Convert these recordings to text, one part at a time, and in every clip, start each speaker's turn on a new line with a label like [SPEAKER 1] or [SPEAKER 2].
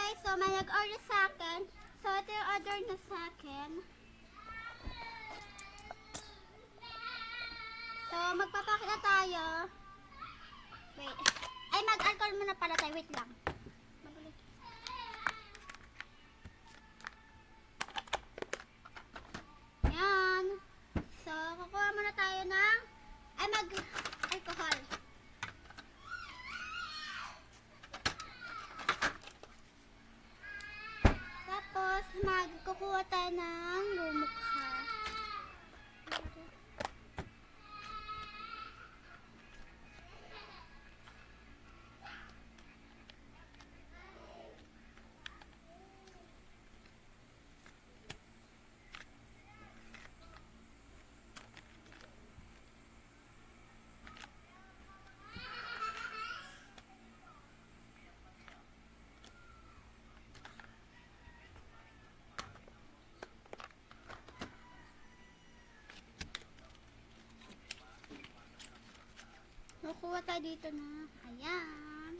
[SPEAKER 1] guys, so may nag-order sa akin. So ito yung order na sa akin. So magpapakita tayo. Wait. Ay, mag-alcohol muna pala tayo. Wait lang. Yan. So kukuha muna tayo ng mag-alcohol. Tapos magkukuha tayo ng lumukha. Kukuha tayo dito na. Ayan.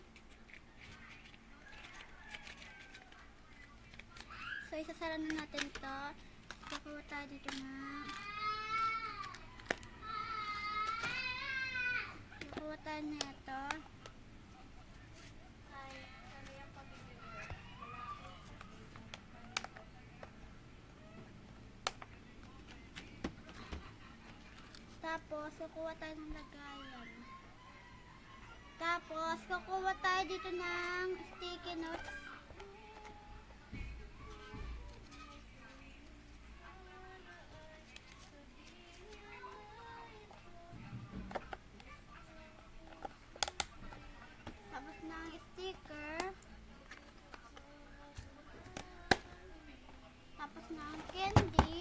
[SPEAKER 1] So, isasara na natin ito. Kukuha tayo dito na. Kukuha tayo na ito. Tapos, kukuha tayo ng lagayan. Tapos, kukuha tayo dito ng sticky notes. Tapos ng sticker. Tapos ng candy.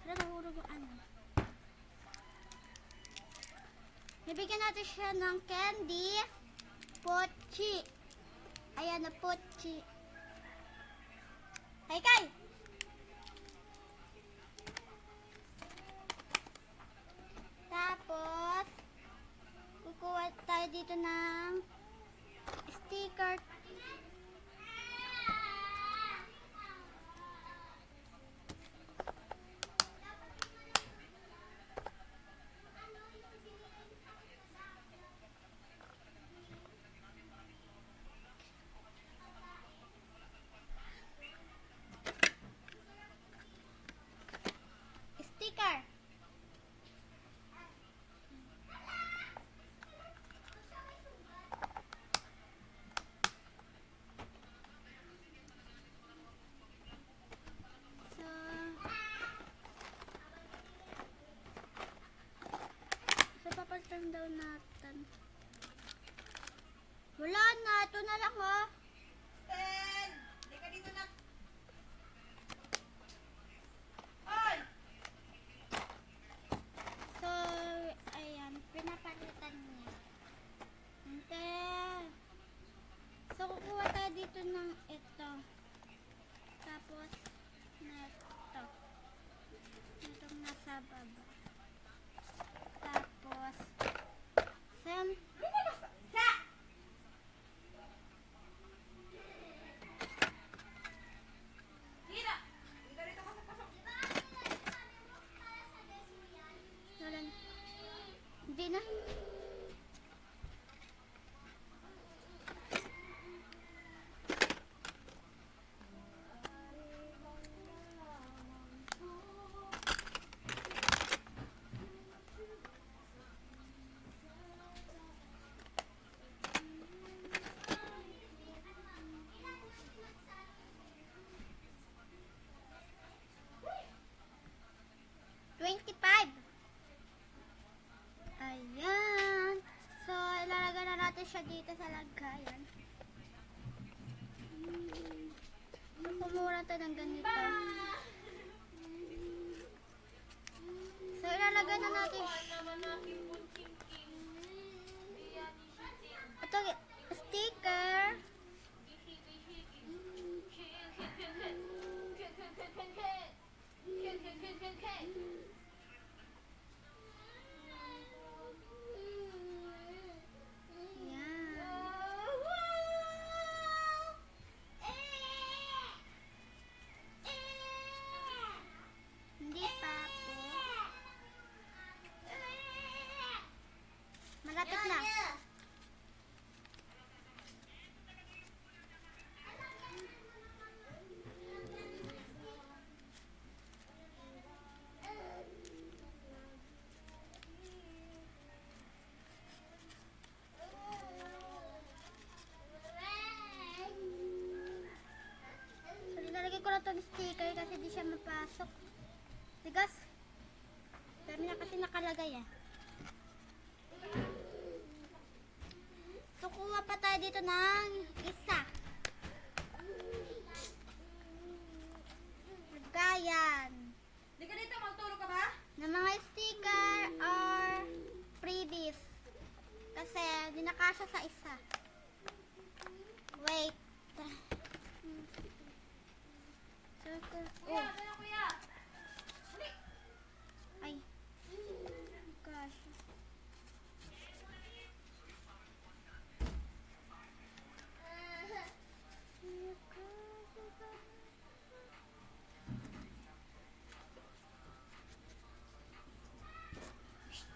[SPEAKER 1] Pero nahulog yung ano. Bibigyan natin siya ng candy. Pochi. Ayan na, pochi. Hey, Kai! Tapos, kukuha tayo dito ng sticker. Sticker. So papalitan daw natin. Wala na. Ito na lang, oh.
[SPEAKER 2] Ten! Hindi ka dito na. Ay!
[SPEAKER 1] So, ayan. Pinapalitan niya. Okay. So, kukuha tayo dito ng ito. Tapos, na ito. Itong nasa baba. Tapos, Sam,
[SPEAKER 2] Sa! Hira! Hindi ka dito pasok-pasok.
[SPEAKER 1] wala na. Hindi na. Ayan. So, ilalagay na natin siya dito sa lagayan. So, kumura ito ng ganito. So, ilalagay na natin ito, sticker. Ayan. mapasok. Tigas. Dami na kasi nakalagay eh. So, kuha pa tayo dito ng isa. Gayan.
[SPEAKER 2] Di ka dito, magtulog ka ba?
[SPEAKER 1] Na mga sticker or freebies. Kasi, di nakasya sa isa. Wait. Circle.
[SPEAKER 2] Kuya,
[SPEAKER 1] Oh.
[SPEAKER 2] ano kuya? Huli.
[SPEAKER 1] Ay. Gosh.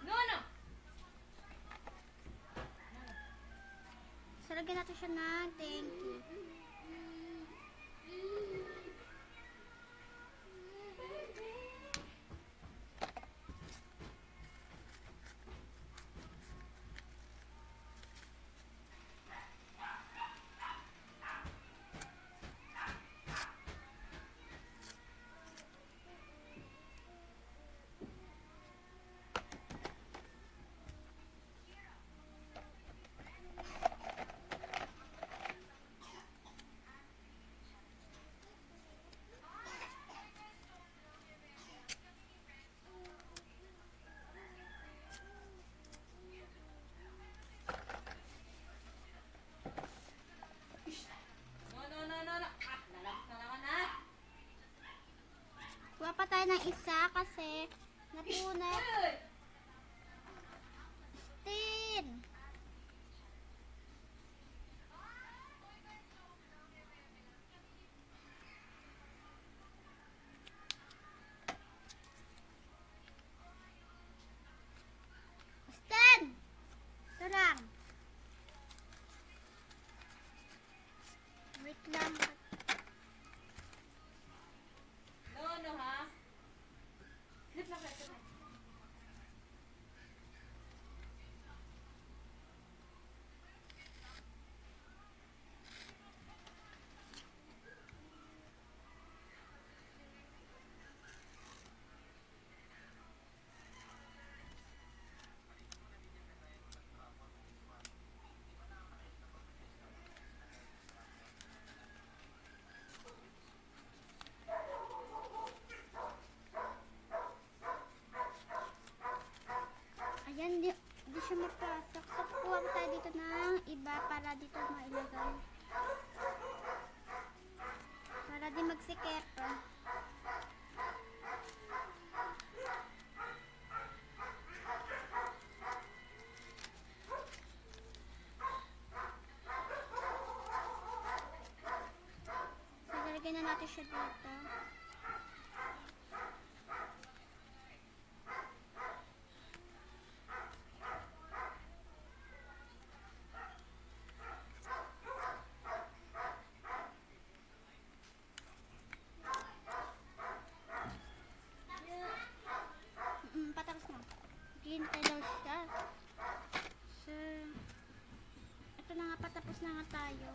[SPEAKER 2] No, no.
[SPEAKER 1] So, lagyan natin siya ng thank you.
[SPEAKER 2] No, no, no, no, no. Ah, lalabas na naman ah.
[SPEAKER 1] Kuha pa tayo ng isa kasi napunat.
[SPEAKER 2] Uy!
[SPEAKER 1] Tin! Stan! Ito lang. Wait lang.
[SPEAKER 2] No, no ha? Slip na ka, slip na.
[SPEAKER 1] Ayan, di siya mapasok. So, kuha pa tayo dito ng iba para dito mailagay. Para di magsikip. So, lalagyan na natin siya dito. Patapos na. Hintay daw siya. So, ito na nga, patapos na nga tayo.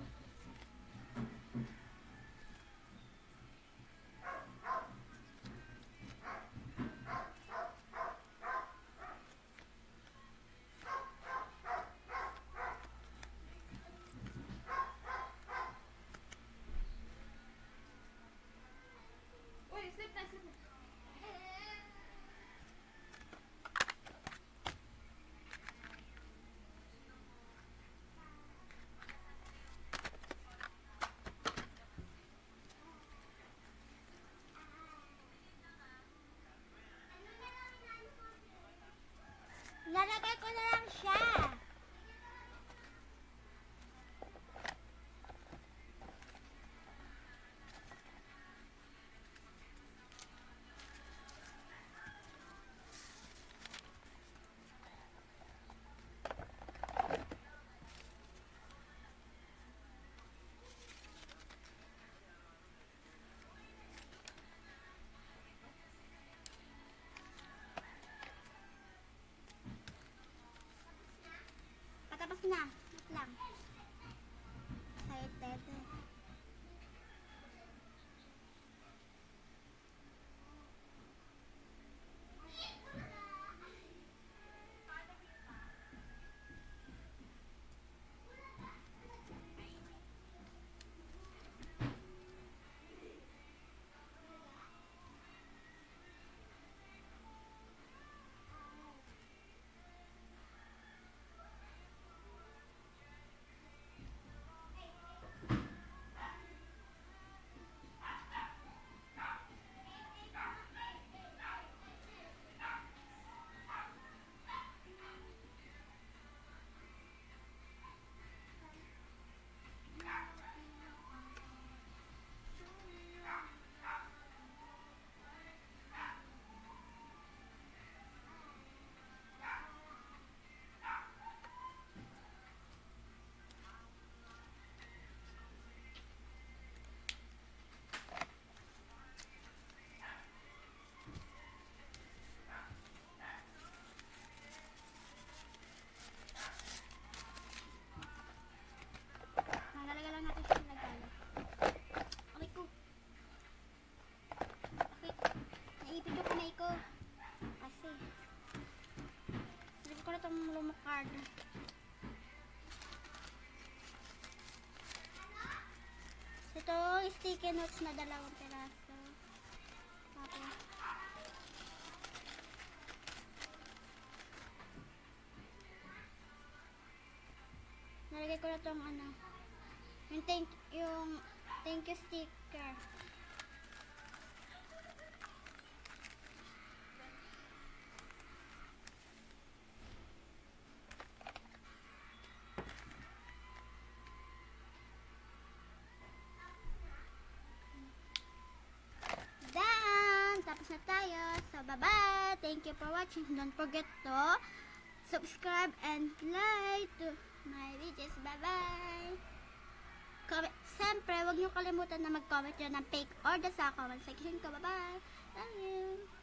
[SPEAKER 1] ito, sticky notes na 2 piraso. Tapos, nalagay ko na tong ano, yung thank you sticker. Done! Tapos na tayo. So, bye-bye! Thank you for watching. Don't forget to subscribe and like to my videos. Bye-bye! Siyempre, huwag niyo kalimutan na mag-comment dyan ng fake order sa comment section ko. Bye-bye! Love you!